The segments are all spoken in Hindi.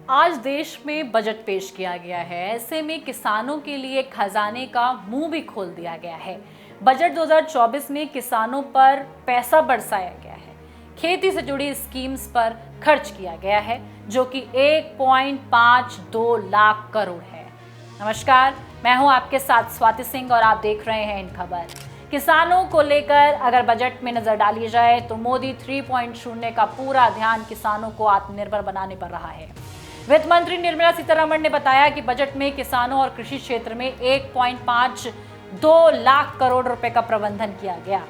आज देश में बजट पेश किया गया है। ऐसे में किसानों के लिए खजाने का मुंह भी खोल दिया गया है। बजट 2024 में किसानों पर पैसा बरसाया गया है। खेती से जुड़ी स्कीम्स पर खर्च किया गया है, जो कि 1.52 लाख करोड़ है। नमस्कार, मैं हूं आपके साथ स्वाति सिंह और आप देख रहे हैं इन खबर। किसानों को लेकर अगर बजट में नजर डाली जाए तो मोदी 3.0 का पूरा ध्यान किसानों को आत्मनिर्भर बनाने पर रहा है। वित्त मंत्री निर्मला सीतारमण ने बताया कि बजट में किसानों और कृषि क्षेत्र में 1.52 लाख करोड़ रुपए का प्रबंधन किया गया।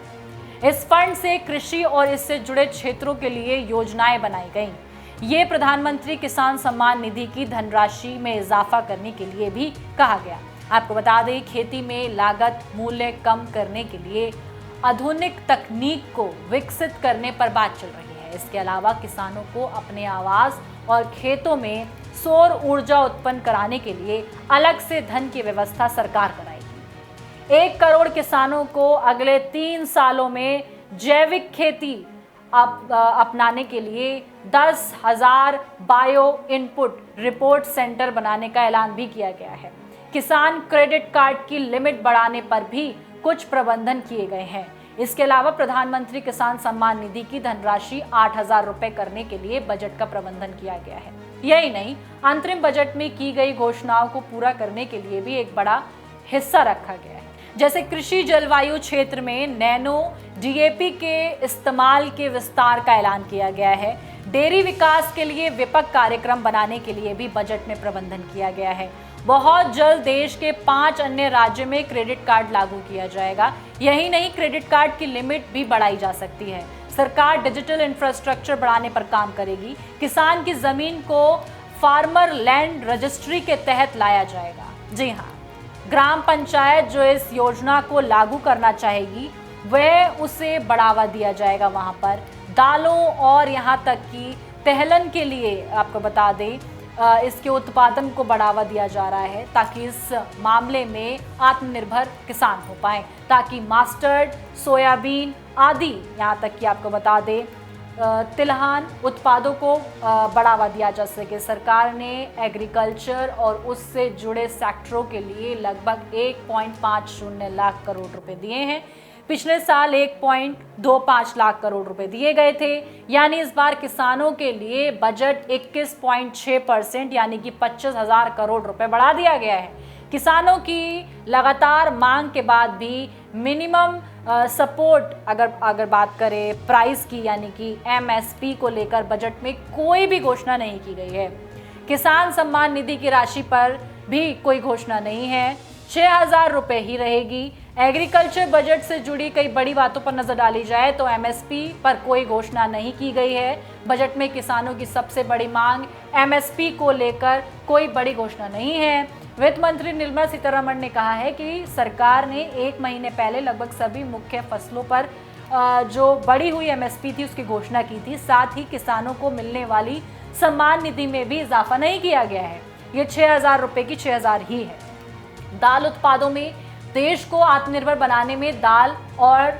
इस फंड से कृषि और इससे जुड़े क्षेत्रों के लिए योजनाएं बनाई गईं। ये प्रधानमंत्री किसान सम्मान निधि की धनराशि में इजाफा करने के लिए भी कहा गया। आपको बता दें, खेती में लागत मूल्य कम करने के लिए आधुनिक तकनीक को विकसित करने पर बात चल रही है। इसके अलावा किसानों को अपने आवास और खेतों में सौर ऊर्जा उत्पन्न कराने के लिए अलग से धन की व्यवस्था सरकार कराएगी। 1 करोड़ किसानों को अगले 3 सालों में जैविक खेती अपनाने के लिए 10,000 बायो इनपुट रिपोर्ट सेंटर बनाने का ऐलान भी किया गया है। किसान क्रेडिट कार्ड की लिमिट बढ़ाने पर भी कुछ प्रबंधन किए गए हैं। इसके अलावा प्रधानमंत्री किसान सम्मान निधि की धनराशि 8,000 रुपए करने के लिए बजट का प्रबंधन किया गया है। यही नहीं, अंतरिम बजट में की गई घोषणाओं को पूरा करने के लिए भी एक बड़ा हिस्सा रखा गया है। जैसे कृषि जलवायु क्षेत्र में नैनो डीएपी के इस्तेमाल के विस्तार का ऐलान किया गया है। डेयरी विकास के लिए व्यापक कार्यक्रम बनाने के लिए भी बजट में प्रबंधन किया गया है। बहुत जल्द देश के 5 अन्य राज्यों में क्रेडिट कार्ड लागू किया जाएगा। यही नहीं, क्रेडिट कार्ड की लिमिट भी बढ़ाई जा सकती है। सरकार डिजिटल इंफ्रास्ट्रक्चर बढ़ाने पर काम करेगी। किसान की जमीन को फार्मर लैंड रजिस्ट्री के तहत लाया जाएगा। जी हाँ, ग्राम पंचायत जो इस योजना को लागू करना चाहेगी वह उसे बढ़ावा दिया जाएगा। वहां पर दालों और यहां तक कि तेलहन के लिए आपको बता दें इसके उत्पादन को बढ़ावा दिया जा रहा है, ताकि इस मामले में आत्मनिर्भर किसान हो पाए, ताकि मस्टर्ड, सोयाबीन आदि यहाँ तक कि आपको बता दें तिलहन उत्पादों को बढ़ावा दिया जा सके। सरकार ने एग्रीकल्चर और उससे जुड़े सेक्टरों के लिए लगभग 1.50 लाख करोड़ रुपए दिए हैं। पिछले साल 1.25 लाख करोड़ रुपए दिए गए थे। यानी इस बार किसानों के लिए बजट 21.6% यानी कि 25,000 करोड़ रुपए बढ़ा दिया गया है। किसानों की लगातार मांग के बाद भी मिनिमम सपोर्ट अगर बात करें प्राइस की, यानी कि एमएसपी को लेकर बजट में कोई भी घोषणा नहीं की गई है। किसान सम्मान निधि की राशि पर भी कोई घोषणा नहीं है। 6,000 रुपए ही रहेगी। एग्रीकल्चर बजट से जुड़ी कई बड़ी बातों पर नजर डाली जाए तो एमएसपी पर कोई घोषणा नहीं की गई है। बजट में किसानों की सबसे बड़ी मांग एमएसपी को लेकर कोई बड़ी घोषणा नहीं है। वित्त मंत्री निर्मला सीतारमण ने कहा है कि सरकार ने 1 महीने पहले लगभग सभी मुख्य फसलों पर जो बढ़ी हुई एमएसपी थी उसकी घोषणा की थी। साथ ही किसानों को मिलने वाली सम्मान निधि में भी इजाफा नहीं किया गया है। ये 6,000 रुपए की 6,000 ही है। दाल उत्पादों में देश को आत्मनिर्भर बनाने में दाल और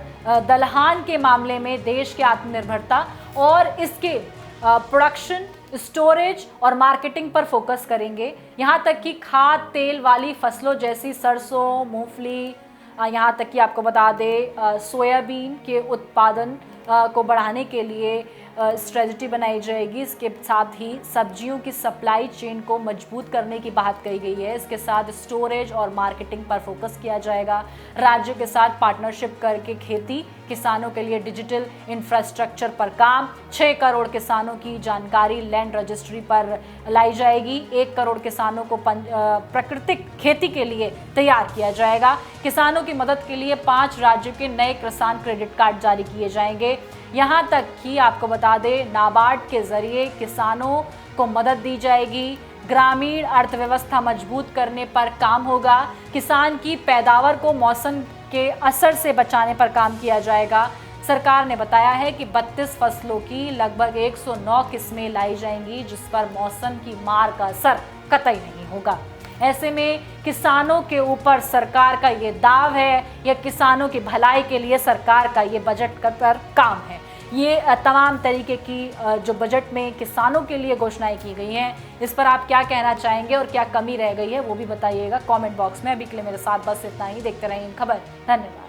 दलहन के मामले में देश की आत्मनिर्भरता और इसके प्रोडक्शन, स्टोरेज और मार्केटिंग पर फोकस करेंगे। यहाँ तक कि खाद्य तेल वाली फसलों जैसी सरसों, मूंगफली, यहाँ तक कि आपको बता दें सोयाबीन के उत्पादन को बढ़ाने के लिए स्ट्रेटजी बनाई जाएगी। इसके साथ ही सब्जियों की सप्लाई चेन को मजबूत करने की बात कही गई है। इसके साथ स्टोरेज और मार्केटिंग पर फोकस किया जाएगा। राज्यों के साथ पार्टनरशिप करके खेती किसानों के लिए डिजिटल इंफ्रास्ट्रक्चर पर काम। 6 करोड़ किसानों की जानकारी लैंड रजिस्ट्री पर लाई जाएगी। 1 करोड़ किसानों को प्राकृतिक खेती के लिए तैयार किया जाएगा। किसानों की मदद के लिए 5 राज्यों के नए किसान क्रेडिट कार्ड जारी किए जाएंगे। यहाँ तक कि आपको बता दें नाबार्ड के जरिए किसानों को मदद दी जाएगी। ग्रामीण अर्थव्यवस्था मजबूत करने पर काम होगा। किसान की पैदावार को मौसम के असर से बचाने पर काम किया जाएगा। सरकार ने बताया है कि 32 फसलों की लगभग 109 किस्में लाई जाएंगी, जिस पर मौसम की मार का असर कतई नहीं होगा। ऐसे में किसानों के ऊपर सरकार का ये दाव है या किसानों की भलाई के लिए सरकार का ये बजट पर काम है। ये तमाम तरीके की जो बजट में किसानों के लिए घोषणाएं की गई हैं, इस पर आप क्या कहना चाहेंगे और क्या कमी रह गई है वो भी बताइएगा कमेंट बॉक्स में। अभी के लिए मेरे साथ बस इतना ही। देखते रहिए इन खबर। धन्यवाद।